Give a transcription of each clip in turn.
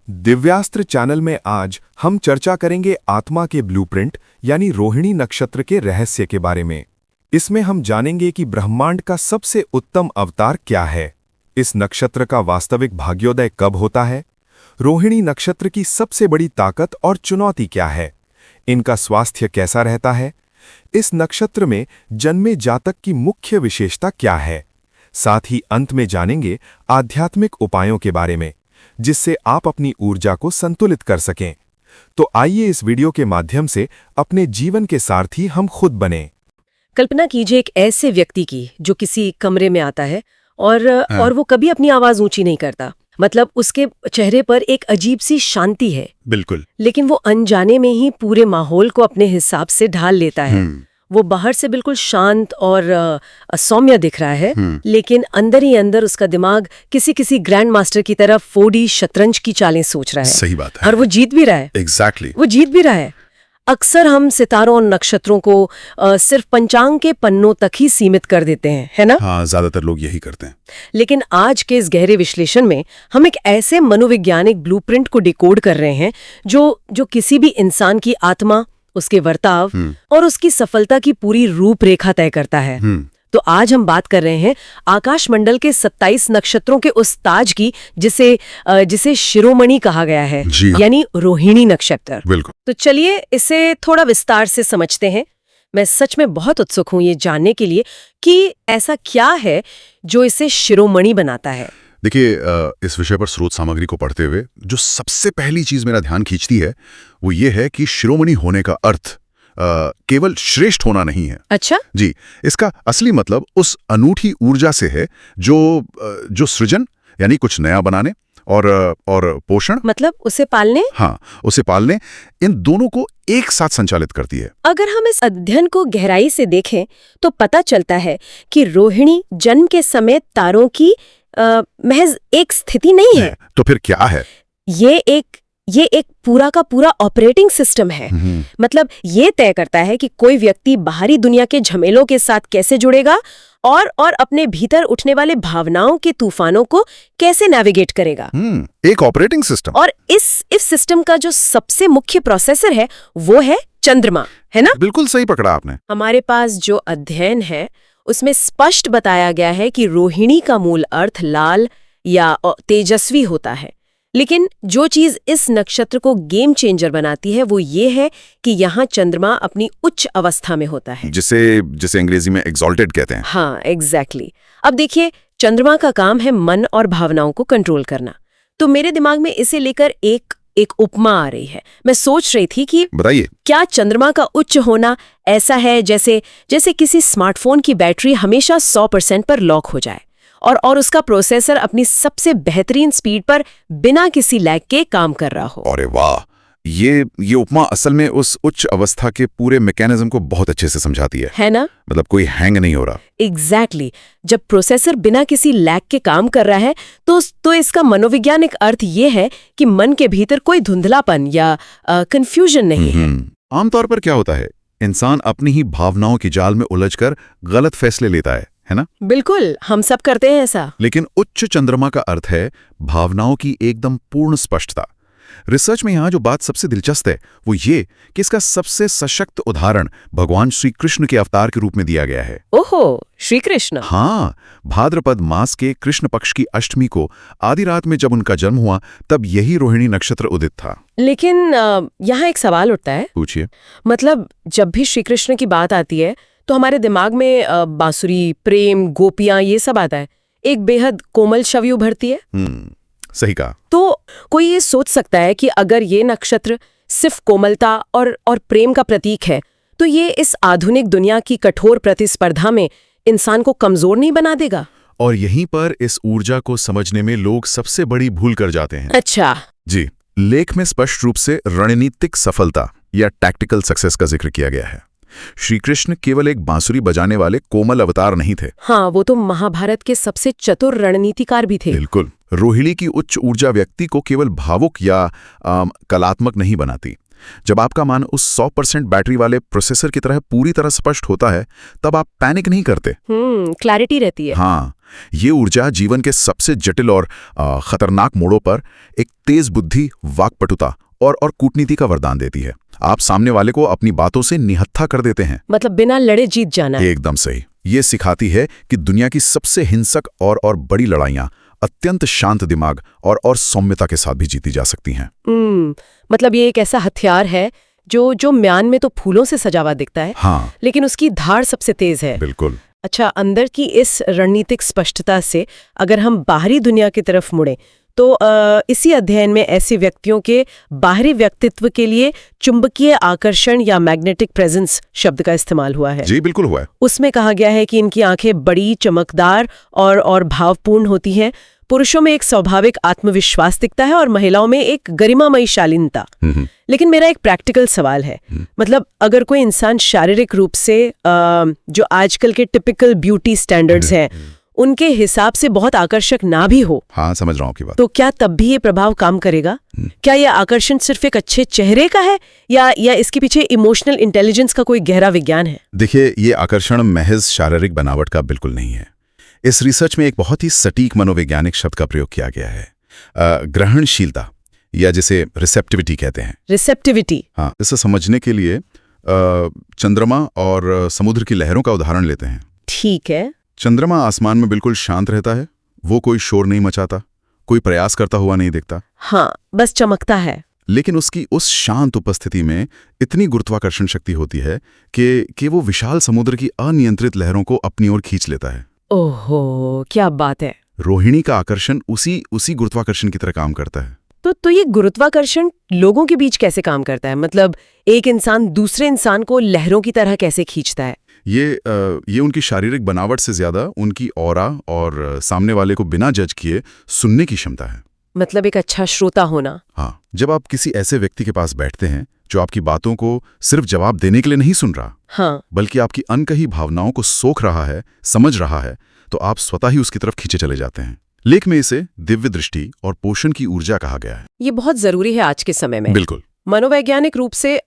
Divyastra channel में आज हम चर्चा करेंगे आत्मा के ब्लूप्रिंट यानी रोहिणी नक्षत्र के रहस्य के बारे में। इसमें हम जानेंगे कि ब्रह्मांड का सबसे उत्तम अवतार क्या है, इस नक्षत्र का वास्तविक भाग्योदय कब होता है, रोहिणी नक्षत्र की सबसे बड़ी ताकत और चुनौती क्या है, इनका स्वास्थ्य कैसा रहता है, इस नक्षत्र में जन्मे जातक की मुख्य विशेषता क्या है। साथ ही अंत में जानेंगे आध्यात्मिक उपायों के बारे में, जिससे आप अपनी ऊर्जा को संतुलित कर सकें। तो आइए इस वीडियो के माध्यम से अपने जीवन के सारथी हम खुद बने। कल्पना कीजिए एक ऐसे व्यक्ति की जो किसी कमरे में आता है और वो कभी अपनी आवाज ऊंची नहीं करता। मतलब उसके चेहरे पर एक अजीब सी शांति है। बिल्कुल। लेकिन वो अनजाने में ही पूरे माहौल को अपने हिसाब से ढाल लेता है। वो बाहर से बिल्कुल शांत और सौम्य दिख रहा है, लेकिन अंदर ही अंदर उसका दिमाग किसी ग्रैंड मास्टर की तरफ 4D शतरंज की चालें सोच रहा है। सही बात है। और वो जीत भी रहा है। एग्जैक्टली। वो जीत भी रहा है। अक्सर हम सितारों और नक्षत्रों को सिर्फ पंचांग के पन्नों तक ही सीमित कर देते हैं, है ना? हाँ, ज्यादातर लोग यही करते हैं। लेकिन आज के इस गहरे विश्लेषण में हम एक ऐसे मनोवैज्ञानिक ब्लूप्रिंट को डिकोड कर रहे हैं जो किसी भी इंसान की आत्मा, उसके वर्ताव और उसकी सफलता की पूरी रूपरेखा तय करता है। तो आज हम बात कर रहे हैं आकाश मंडल के 27 नक्षत्रों के उस ताज की जिसे शिरोमणि कहा गया है, यानी रोहिणी नक्षत्र। बिल्कुल। तो चलिए इसे थोड़ा विस्तार से समझते हैं। मैं सच में बहुत उत्सुक हूं ये जानने के लिए कि ऐसा क्या है जो इसे शिरोमणि बनाता है। देखिए, इस विषय पर स्रोत सामग्री को पढ़ते हुए जो सबसे पहली चीज मेरा ध्यान खींचती है वो ये है कि शिरोमणि होने का अर्थ केवल श्रेष्ठ होना नहीं है। अच्छा जी, इसका असली मतलब उस अनूठी ऊर्जा से है जो सृजन यानी कुछ नया बनाने और पोषण, मतलब उसे पालने, हाँ, उसे पालने, इन दोनों को एक साथ संचालित करती है। अगर हम इस अध्ययन को गहराई से देखें तो पता चलता है कि रोहिणी जन्म के समय तारों की महज एक स्थिति नहीं है। तो फिर क्या है? ये एक पूरा का पूरा ऑपरेटिंग सिस्टम है। मतलब ये तय करता है कि कोई व्यक्ति बाहरी दुनिया के झमेलों के साथ कैसे जुड़ेगा और अपने भीतर उठने वाले भावनाओं के तूफानों को कैसे नेविगेट करेगा। एक ऑपरेटिंग सिस्टम। और इस सिस्टम का जो सबसे मुख्य प्रोसेसर है वो है चंद्रमा, है ना? बिल्कुल सही पकड़ा आपने। हमारे पास जो अध्ययन है उसमें स्पष्ट बताया गया है कि रोहिणी का मूल अर्थ लाल या तेजस्वी होता है। लेकिन जो चीज इस नक्षत्र को गेम चेंजर बनाती है वो ये है कि यहाँ चंद्रमा अपनी उच्च अवस्था में होता है, जिसे अंग्रेजी में एक्सॉल्टेड कहते हैं। हाँ, एग्जैक्टली। अब देखिए, चंद्रमा का काम है मन और भावनाओं को कंट्रोल करना। तो मेरे दिमाग में इसे लेकर एक उपमा आ रही है। मैं सोच रही थी कि बताइए, क्या चंद्रमा का उच्च होना ऐसा है जैसे किसी स्मार्टफोन की बैटरी हमेशा 100% पर लॉक हो जाए और उसका प्रोसेसर अपनी सबसे बेहतरीन स्पीड पर बिना किसी लैग के काम कर रहा हो। अरे वाह, ये उपमा असल में उस उच्च अवस्था के पूरे मैकेनिज्म को बहुत अच्छे से समझाती है ना? मतलब कोई हैंग नहीं हो रहा। एग्जैक्टली। जब प्रोसेसर बिना किसी लैग के काम कर रहा है तो इसका मनोवैज्ञानिक अर्थ ये है कि मन के भीतर कोई धुंधलापन या कंफ्यूजन नहीं है। आमतौर पर क्या होता है, इंसान अपनी ही भावनाओं की जाल में उलझकर गलत फैसले लेता है ना? बिल्कुल, हम सब करते हैं ऐसा। लेकिन उच्च चंद्रमा का अर्थ है भावनाओं की एकदम पूर्ण स्पष्टता। रिसर्च में यहाँ जो बात सबसे दिलचस्प है वो ये कि इसका सबसे सशक्त उदाहरण भगवान श्री कृष्ण के अवतार के रूप में दिया गया है। ओहो, श्री कृष्ण। हाँ, भाद्रपद मास के कृष्ण पक्ष की अष्टमी को आधी रात में जब उनका जन्म हुआ तब यही रोहिणी नक्षत्र उदित था। लेकिन यहाँ एक सवाल उठता है। पूछिए। मतलब जब भी श्री कृष्ण की बात आती है तो हमारे दिमाग में बांसुरी, प्रेम, गोपियां, ये सब आता है। एक बेहद कोमल छवि उभरती है। सही कहा। तो कोई ये सोच सकता है कि अगर ये नक्षत्र सिर्फ कोमलता और प्रेम का प्रतीक है तो ये इस आधुनिक दुनिया की कठोर प्रतिस्पर्धा में इंसान को कमजोर नहीं बना देगा? और यहीं पर इस ऊर्जा को समझने में लोग सबसे बड़ी भूल कर जाते हैं। अच्छा जी, लेख में स्पष्ट रूप से रणनीतिक सफलता या टैक्टिकल सक्सेस का जिक्र किया गया है। श्री कृष्ण केवल एक बांसुरी बजाने वाले कोमल अवतार नहीं थे। हाँ, वो तो महाभारत के सबसे चतुर रणनीतिकार भी थे। बिल्कुल। रोहिणी की उच्च ऊर्जा व्यक्ति को केवल भावुक या कलात्मक नहीं बनाती, जब आपका मन उस 100% बैटरी वाले प्रोसेसर की तरह पूरी तरह स्पष्ट होता है, तब आप पैनिक नहीं करते। क्लैरिटी रहती है। हाँ, ये ऊर्जा जीवन के सबसे जटिल और खतरनाक मोड़ों पर एक तेज बुद्धि, वाक्पटुता और कूटनीति का वरदान देती है। आप सामने वाले को अपनी बातों से निहत्था कर देते हैं। मतलब बिना लड़े जीत जाना है। एकदम सही। ये सिखाती है कि दुनिया की सबसे हिंसक और बड़ी लड़ाइयां अत्यंत शांत दिमाग और सौम्यता के साथ भी जीती जा सकती हैं। मतलब ये एक ऐसा हथियार है जो म्यान में तो फूलों से सजा हुआ दिखता है, हाँ, लेकिन उसकी धार सबसे तेज है। बिल्कुल। अच्छा, अंदर की इस रणनीतिक स्पष्टता से अगर हम बाहरी दुनिया की तरफ मुड़े तो इसी अध्ययन में ऐसे व्यक्तियों के बाहरी व्यक्तित्व के लिए चुंबकीय आकर्षण या मैग्नेटिक प्रेजेंस शब्द का इस्तेमाल हुआ है। जी बिल्कुल हुआ है। उसमें कहा गया है कि इनकी आंखें बड़ी, चमकदार और भावपूर्ण होती हैं। पुरुषों में एक स्वाभाविक आत्मविश्वास दिखता है और महिलाओं में एक गरिमामयी शालीनता। लेकिन मेरा एक प्रैक्टिकल सवाल है, मतलब अगर कोई इंसान शारीरिक रूप से जो आजकल के टिपिकल ब्यूटी स्टैंडर्ड्स हैं उनके हिसाब से बहुत आकर्षक ना भी हो, हाँ समझ रहा हूँ आपकी बात, तो क्या तब भी ये प्रभाव काम करेगा? क्या यह आकर्षण सिर्फ एक अच्छे चेहरे का है या इसके पीछे इमोशनल इंटेलिजेंस का कोई गहरा विज्ञान है? देखिए, ये आकर्षण महज शारीरिक बनावट का बिल्कुल नहीं है। इस रिसर्च में एक बहुत ही सटीक मनोवैज्ञानिक शब्द का प्रयोग किया गया है, ग्रहणशीलता, या जिसे रिसेप्टिविटी कहते हैं। रिसेप्टिविटी। हाँ, इसे समझने के लिए चंद्रमा और समुद्र की लहरों का उदाहरण लेते हैं। ठीक है। चंद्रमा आसमान में बिल्कुल शांत रहता है, वो कोई शोर नहीं मचाता, कोई प्रयास करता हुआ नहीं दिखता। हाँ, बस चमकता है। लेकिन उसकी उस शांत उपस्थिति में इतनी गुरुत्वाकर्षण शक्ति होती है कि वो विशाल समुद्र की अनियंत्रित लहरों को अपनी ओर खींच लेता है। ओहो, क्या बात है। रोहिणी का आकर्षण उसी गुरुत्वाकर्षण की तरह काम करता है। तो ये गुरुत्वाकर्षण लोगों के बीच कैसे काम करता है? मतलब एक इंसान दूसरे इंसान को लहरों की तरह कैसे खींचता है? ये उनकी शारीरिक बनावट से ज्यादा उनकी ऑरा और सामने वाले को बिना जज किए सुनने की क्षमता है। मतलब एक अच्छा श्रोता होना। हाँ, जब आप किसी ऐसे व्यक्ति के पास बैठते हैं जो आपकी बातों को सिर्फ जवाब देने के लिए नहीं सुन रहा, हाँ, बल्कि आपकी अनकही भावनाओं को सोख रहा है, समझ रहा है, तो आप स्वतः ही उसकी तरफ खींचे चले जाते हैं। लेख में इसे दिव्य दृष्टि और पोषण की ऊर्जा कहा गया है। ये बहुत जरूरी है आज के समय में। बिल्कुल। मनोवैज्ञानिक रूप से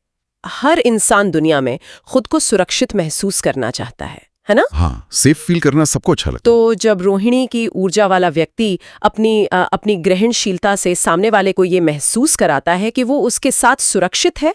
हर इंसान दुनिया में खुद को सुरक्षित महसूस करना चाहता है ना? हाँ, सेफ फील करना सबको अच्छा लगता है। तो जब रोहिणी की ऊर्जा वाला व्यक्ति अपनी ग्रहणशीलता से सामने वाले को ये महसूस कराता है कि वो उसके साथ सुरक्षित है,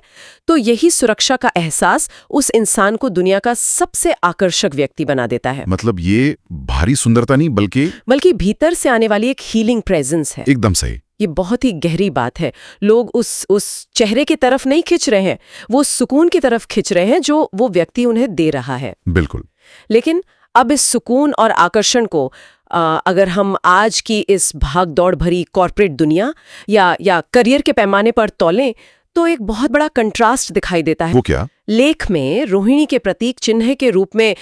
तो यही सुरक्षा का एहसास उस इंसान को दुनिया का सबसे आकर्षक व्यक्ति बना देता है। मतलब ये भारी सुंदरता नहीं, बल्कि भीतर से आने वाली एक हीलिंग प्रेजेंस है। एकदम सही। ये बहुत ही गहरी बात है। लोग उस चेहरे की तरफ नहीं खिंच रहे हैं, वो सुकून की तरफ खिंच रहे हैं जो वो व्यक्ति उन्हें दे रहा है। बिल्कुल। लेकिन अब इस सुकून और आकर्षण को अगर हम आज की इस भाग दौड़ भरी कॉर्पोरेट दुनिया या करियर के पैमाने पर तौलें तो एक बहुत बड़ा कंट्रास्ट दिखाई देता है। वो क्या? लेख में रोहिणी के प्रतीक चिन्ह के रूप में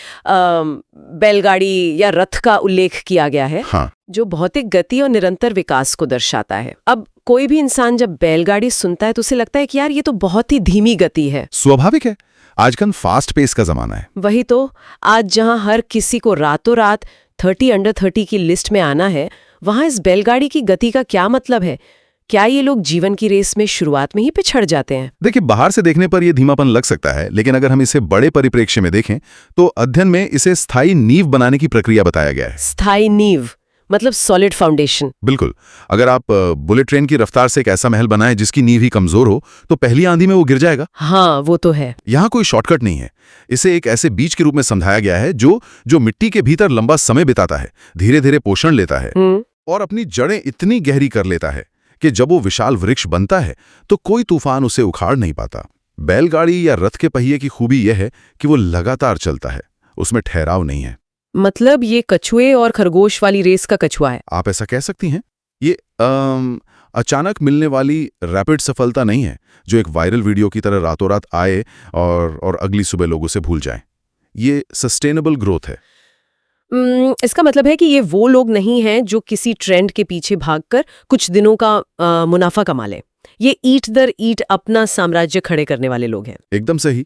बैलगाड़ी या रथ का उल्लेख किया गया है, हाँ, जो भौतिक गति और निरंतर विकास को दर्शाता है। अब कोई भी इंसान जब बैलगाड़ी सुनता है तो उसे लगता है कि यार ये तो बहुत ही धीमी गति है। स्वाभाविक है, आजकल फास्ट पेस का जमाना है। वही तो, आज जहां हर किसी को रातों रात 30 अंडर 30 की लिस्ट में आना है, वहां इस बैलगाड़ी की गति का क्या मतलब है? क्या ये लोग जीवन की रेस में शुरुआत में ही पिछड़ जाते हैं? देखिए, बाहर से देखने पर यह धीमापन लग सकता है, लेकिन अगर हम इसे बड़े परिप्रेक्ष्य में देखें तो अध्ययन में इसे स्थायी नींव बनाने की प्रक्रिया बताया गया है। स्थायी नींव मतलब सॉलिड फाउंडेशन। बिल्कुल। अगर आप बुलेट ट्रेन की रफ्तार से एक ऐसा महल बनाएं जिसकी नींव ही कमजोर हो, तो पहली आंधी में वो गिर जाएगा। हाँ, वो तो है। यहाँ कोई शॉर्टकट नहीं है। इसे एक ऐसे बीज के रूप में समझाया गया है जो मिट्टी के भीतर लंबा समय बिताता है, धीरे धीरे पोषण लेता है और अपनी जड़ें इतनी गहरी कर लेता है कि जब वो विशाल वृक्ष बनता है तो कोई तूफान उसे उखाड़ नहीं पाता। बैलगाड़ी या रथ के पहिए की खूबी यह है कि वो लगातार चलता है, उसमें ठहराव नहीं है। मतलब ये कछुए और खरगोश वाली रेस का कछुआ है। आप ऐसा कह सकती हैं। ये अचानक मिलने वाली रैपिड सफलता नहीं है जो एक वायरल वीडियो की तरह रातों रात आए और अगली सुबह लोग उसे भूल जाएं। ये सस्टेनेबल ग्रोथ है। इसका मतलब है कि ये वो लोग नहीं हैं जो किसी ट्रेंड के पीछे भागकर कुछ दिनों का मुनाफा कमा लें। ये ईंट दर ईंट अपना साम्राज्य खड़े करने वाले लोग हैं। एकदम सही।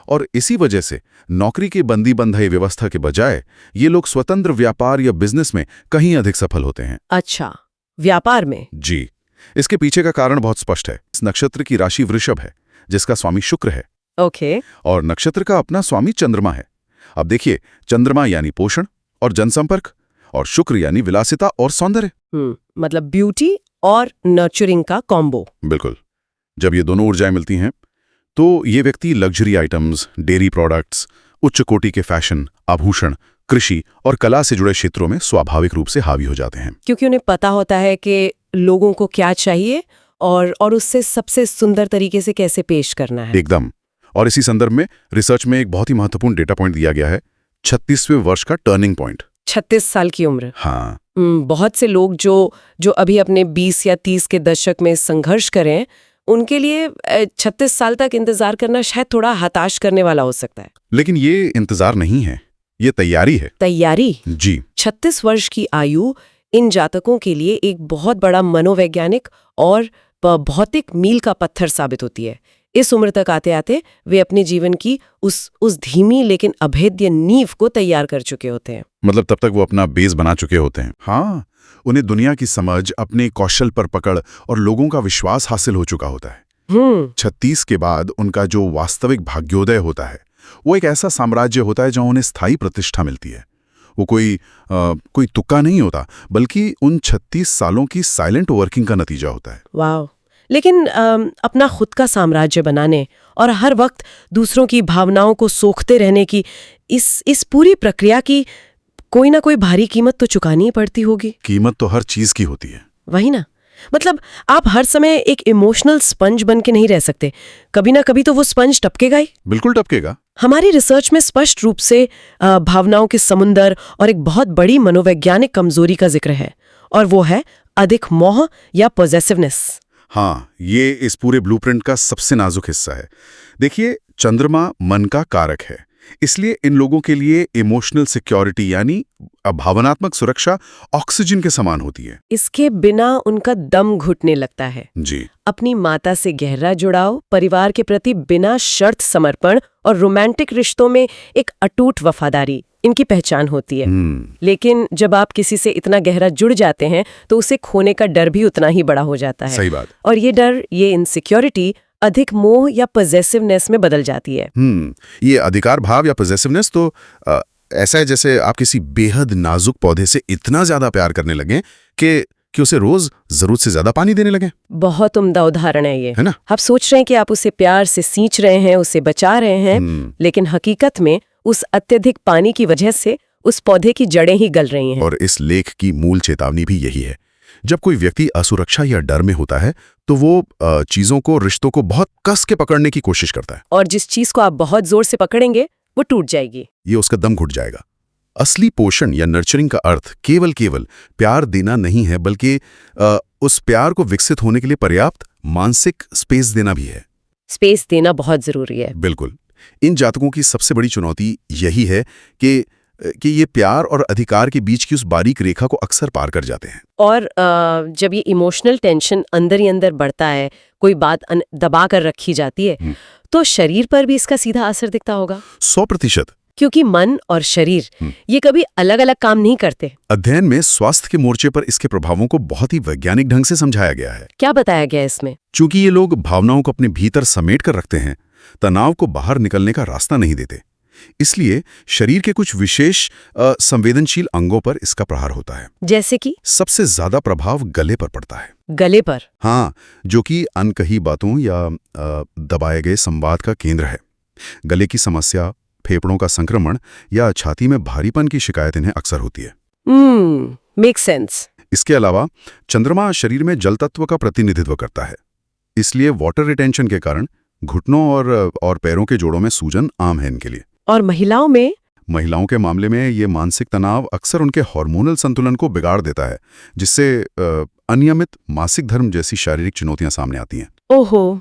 और इसी वजह से नौकरी के बंदी बंधाई व्यवस्था के बजाय ये लोग स्वतंत्र व्यापार या बिजनेस में कहीं अधिक सफल होते हैं। अच्छा, व्यापार में? जी। इसके पीछे का कारण बहुत स्पष्ट है। इस नक्षत्र की राशि वृषभ है, जिसका स्वामी शुक्र है, ओके। और नक्षत्र का अपना स्वामी चंद्रमा है। अब देखिए, चंद्रमा यानी पोषण और जनसंपर्क, और शुक्र यानी विलासिता और सौंदर्य। मतलब ब्यूटी और नर्चरिंग का कॉम्बो। बिल्कुल। जब ये दोनों ऊर्जाएं मिलती हैं तो ये व्यक्ति लग्जरी आइटम्स, डेयरी प्रोडक्ट्स, उच्च कोटि के फैशन, आभूषण, कृषि और कला से जुड़े क्षेत्रों में स्वाभाविक रूप से हावी हो जाते हैं। क्योंकि उन्हें पता होता है कि लोगों को क्या चाहिए और उससे सबसे सुंदर तरीके से कैसे पेश करना है। एकदम। और इसी संदर्भ में रिसर्च में एक बहुत ही महत्वपूर्ण डेटा पॉइंट दिया गया है, 36वें वर्ष का टर्निंग पॉइंट। 36 साल की उम्र। हाँ। बहुत से लोग जो अभी अपने 20 या 30 के दशक में संघर्ष करें, उनके लिए 36 साल तक इंतजार करना शायद थोड़ा हताश करने वाला हो सकता है। लेकिन ये इंतजार नहीं है, ये तैयारी है। तैयारी? जी। 36 वर्ष की आयु इन जातकों के लिए एक बहुत बड़ा मनोवैज्ञानिक और भौतिक मील का पत्थर साबित होती है। इस उम्र तक आते आते वे अपने जीवन की उस धीमी लेकिन अभेद्य नींव को तैयार कर चुके होते हैं। मतलब तब तक वो अपना बेस बना चुके होते हैं। हाँ, उन्हें दुनिया की समझ, अपने कौशल पर पकड़ और लोगों का विश्वास हासिल हो चुका होता है। 36 के बाद उनका जो वास्तविक भाग्योदय होता है वो एक ऐसा साम्राज्य होता है जहां उन्हें स्थायी प्रतिष्ठा मिलती है। वो कोई तुक्का नहीं होता, बल्कि उन 36 सालों की साइलेंट वर्किंग का नतीजा होता है। वाह। लेकिन अपना खुद का साम्राज्य बनाने और हर वक्त दूसरों की भावनाओं को सोखते रहने की इस पूरी प्रक्रिया की कोई ना कोई भारी कीमत तो चुकानी ही पड़ती होगी। कीमत तो हर चीज की होती है। वही ना। मतलब आप हर समय एक इमोशनल स्पंज बन के नहीं रह सकते, कभी ना कभी तो वो स्पंज टपकेगा ही। बिल्कुल टपकेगा। हमारी रिसर्च में स्पष्ट रूप से भावनाओं के समुंदर और एक बहुत बड़ी मनोवैज्ञानिक कमजोरी का जिक्र है, और वो है अधिक मोह या पॉजेसिवनेस। हाँ, ये इस पूरे ब्लूप्रिंट का सबसे नाजुक हिस्सा है। देखिए, चंद्रमा मन का कारक है, इसलिए इन लोगों के लिए इमोशनल सिक्योरिटी यानी भावनात्मक सुरक्षा ऑक्सीजन के समान होती है। इसके बिना उनका दम घुटने लगता है। जी। अपनी माता से गहरा जुड़ाव, परिवार के प्रति बिना शर्त समर्पण और रोमांटिक रिश्तों में एक अटूट वफादारी इनकी पहचान होती है। लेकिन जब आप किसी से इतना गहरा जुड़ जाते हैं तो उसे खोने का डर भी उतना ही बड़ा हो जाता है। सही बात। और ये डर, ये इनसिक्योरिटी अधिक मोह या पॉजेसिवनेस में बदल जाती है। ये अधिकार भाव या पॉजेसिवनेस तो ऐसा है जैसे आप किसी बेहद नाजुक पौधे से इतना ज्यादा प्यार करने लगे कि उसे रोज जरूरत से ज्यादा पानी देने लगे। बहुत उम्दा उदाहरण है ये, है ना? आप सोच रहे हैं कि आप उसे प्यार से सींच रहे हैं, उसे बचा रहे हैं, लेकिन हकीकत में उस अत्यधिक पानी की वजह से उस पौधे की जड़ें ही गल रही हैं। और इस लेख की मूल चेतावनी भी यही है। जब कोई व्यक्ति असुरक्षा या डर में होता है तो वो चीजों को, रिश्तों को बहुत कस के पकड़ने की कोशिश करता है, और जिस चीज को आप बहुत जोर से पकड़ेंगे वो टूट जाएगी। ये उसका दम घुट जाएगा। असली पोषण या नर्चरिंग का अर्थ केवल प्यार देना नहीं है, बल्कि उस प्यार को विकसित होने के लिए पर्याप्त मानसिक स्पेस देना भी है। स्पेस देना बहुत जरूरी है। बिल्कुल। इन जातकों की सबसे बड़ी चुनौती यही है कि ये प्यार और अधिकार के बीच की उस बारीक रेखा को अक्सर पार कर जाते हैं। और जब ये इमोशनल टेंशन अंदर ही अंदर बढ़ता है, कोई बात दबा कर रखी जाती है, तो शरीर पर भी इसका सीधा असर दिखता होगा। 100%। क्योंकि मन और शरीर ये कभी अलग अलग काम नहीं करते। अध्ययन में स्वास्थ्य के मोर्चे पर इसके प्रभावों को बहुत ही वैज्ञानिक ढंग से समझाया गया है। क्या बताया गया इसमें? चूंकि ये लोग भावनाओं को अपने भीतर समेट कर रखते हैं, तनाव को बाहर निकलने का रास्ता नहीं देते, इसलिए शरीर के कुछ विशेष संवेदनशील अंगों पर इसका प्रहार होता है। जैसे कि सबसे ज्यादा प्रभाव गले पर पड़ता है। गले पर? हाँ, जो कि अनकही बातों या दबाए गए संवाद का केंद्र है। गले की समस्या, फेफड़ों का संक्रमण या छाती में भारीपन की शिकायत इन्हें अक्सर होती है। Make sense. इसके अलावा चंद्रमा शरीर में जल तत्व का प्रतिनिधित्व करता है, इसलिए वाटर रिटेंशन के कारण घुटनों और पैरों के जोड़ों में सूजन आम है इनके लिए। और महिलाओं के मामले में ये मानसिक तनाव अक्सर उनके हार्मोनल संतुलन को बिगाड़ देता है, जिससे अनियमित मासिक धर्म जैसी शारीरिक चुनौतियां सामने आती हैं। ओहो,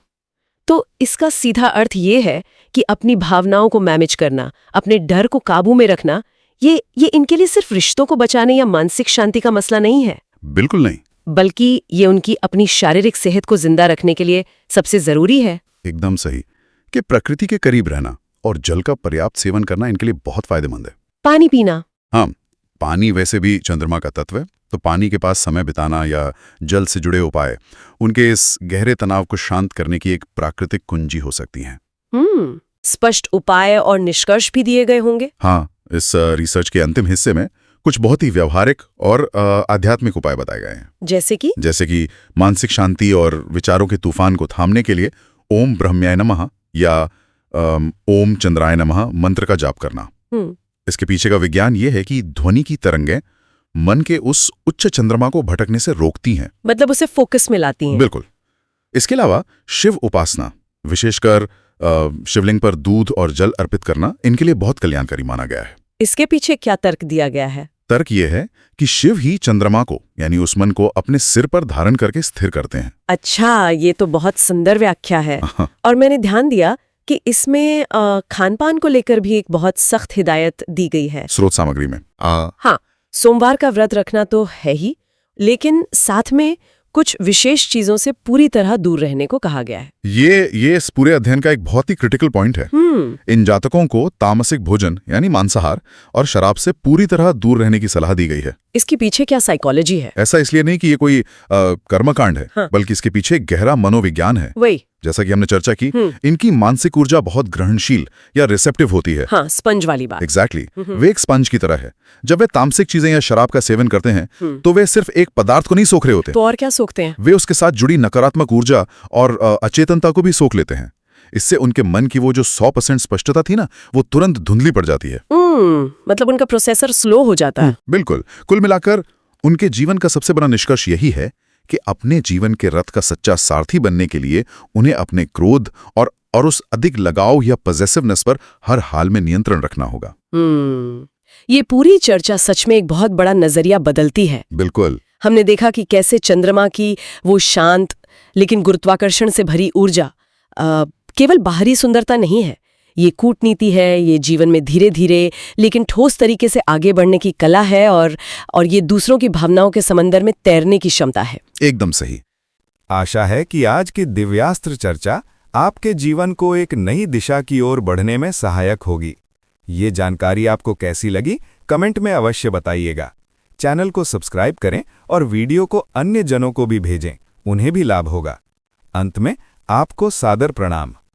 तो इसका सीधा अर्थ ये है कि अपनी भावनाओं को मैनेज करना, अपने डर को काबू में रखना, ये इनके लिए सिर्फ रिश्तों को बचाने या मानसिक शांति का मसला नहीं है। बिल्कुल नहीं, बल्कि ये उनकी अपनी शारीरिक सेहत को जिंदा रखने के लिए सबसे जरूरी है। एकदम सही, कि प्रकृति के करीब रहना और जल का पर्याप्त सेवन करना इनके लिए बहुत फायदेमंद है। पानी पीना? हाँ, पानी वैसे भी चंद्रमा का तत्व है, तो पानी के पास समय बिताना या जल से जुड़े उपाय उनके इस गहरे तनाव को शांत करने की एक प्राकृतिक कुंजी हो सकती हैं। स्पष्ट उपाय और निष्कर्ष भी दिए गए होंगे। हाँ, इस रिसर्च के अंतिम हिस्से में कुछ बहुत ही व्यवहारिक और आध्यात्मिक उपाय बताए गए हैं। जैसे कि मानसिक शांति और विचारों के तूफान को थामने के लिए ओम ब्रह्म्याय नमः या ओम चंद्राय नमः मंत्र का जाप करना। इसके पीछे का विज्ञान ये है कि ध्वनि की तरंगें मन के उस उच्च चंद्रमा को भटकने से रोकती हैं, मतलब उसे फोकस में लाती हैं। बिल्कुल। इसके अलावा शिव उपासना, विशेषकर शिवलिंग पर दूध और जल अर्पित करना, इनके लिए बहुत कल्याणकारी माना गया है। इसके पीछे क्या तर्क दिया गया है? तर्क ये है कि शिव ही चंद्रमा को यानी उस मन को अपने सिर पर धारण करके स्थिर करते हैं। अच्छा, ये तो बहुत सुंदर व्याख्या है। और मैंने ध्यान दिया कि इसमें खान पान को लेकर भी एक बहुत सख्त हिदायत दी गई है स्रोत सामग्री में। हाँ, सोमवार का व्रत रखना तो है ही, लेकिन साथ में कुछ विशेष चीजों से पूरी तरह दूर रहने को कहा गया है। ये इस पूरे अध्ययन का एक बहुत ही क्रिटिकल पॉइंट है। इन जातकों को तामसिक भोजन यानी मांसाहार और शराब से पूरी तरह दूर रहने की सलाह दी गई है। इसके पीछे क्या साइकोलॉजी है? ऐसा इसलिए नहीं कि ये कोई कर्मकांड है, हाँ। बल्कि इसके पीछे गहरा मनोविज्ञान है। वही, जैसा कि हमने चर्चा की, इनकी मानसिक ऊर्जा बहुत ग्रहणशील या रिसेप्टिव होती है। हाँ, स्पंज वाली बात। एग्जैक्टली। वे एक स्पंज की तरह है। जब वे तामसिक चीजें या शराब का सेवन करते हैं तो वे सिर्फ एक पदार्थ को नहीं सोख रहे होते, तो और क्या सोखते हैं? वे उसके साथ जुड़ी नकारात्मक ऊर्जा और अचेतनता को भी सोख लेते हैं। इससे उनके मन की वो जो 100% स्पष्टता थी ना, वो तुरंत धुंधली पड़ जाती है। मतलब उनका प्रोसेसर स्लो हो जाता है। बिल्कुल। कुल मिलाकर उनके जीवन का सबसे बड़ा निष्कर्ष यही है कि अपने जीवन के रथ का सच्चा सारथी बनने के लिए उन्हें अपने क्रोध और उस अधिक लगाव या पॉसेसिवनेस पर हर हाल में नियंत्रण रखना होगा। ये पूरी चर्चा सच में एक बहुत बड़ा नजरिया बदलती है। बिल्कुल। हमने देखा कि कैसे चंद्रमा की वो शांत लेकिन गुरुत्वाकर्षण से भरी ऊर्जा केवल बाहरी सुंदरता नहीं है, ये कूटनीति है, ये जीवन में धीरे धीरे लेकिन ठोस तरीके से आगे बढ़ने की कला है और ये दूसरों की भावनाओं के समंदर में तैरने की क्षमता है। एकदम सही। आशा है कि आज की दिव्यास्त्र चर्चा आपके जीवन को एक नई दिशा की ओर बढ़ने में सहायक होगी। ये जानकारी आपको कैसी लगी, कमेंट में अवश्य बताइएगा। चैनल को सब्सक्राइब करें और वीडियो को अन्य जनों को भी भेजें, उन्हें भी लाभ होगा। अंत में आपको सादर प्रणाम।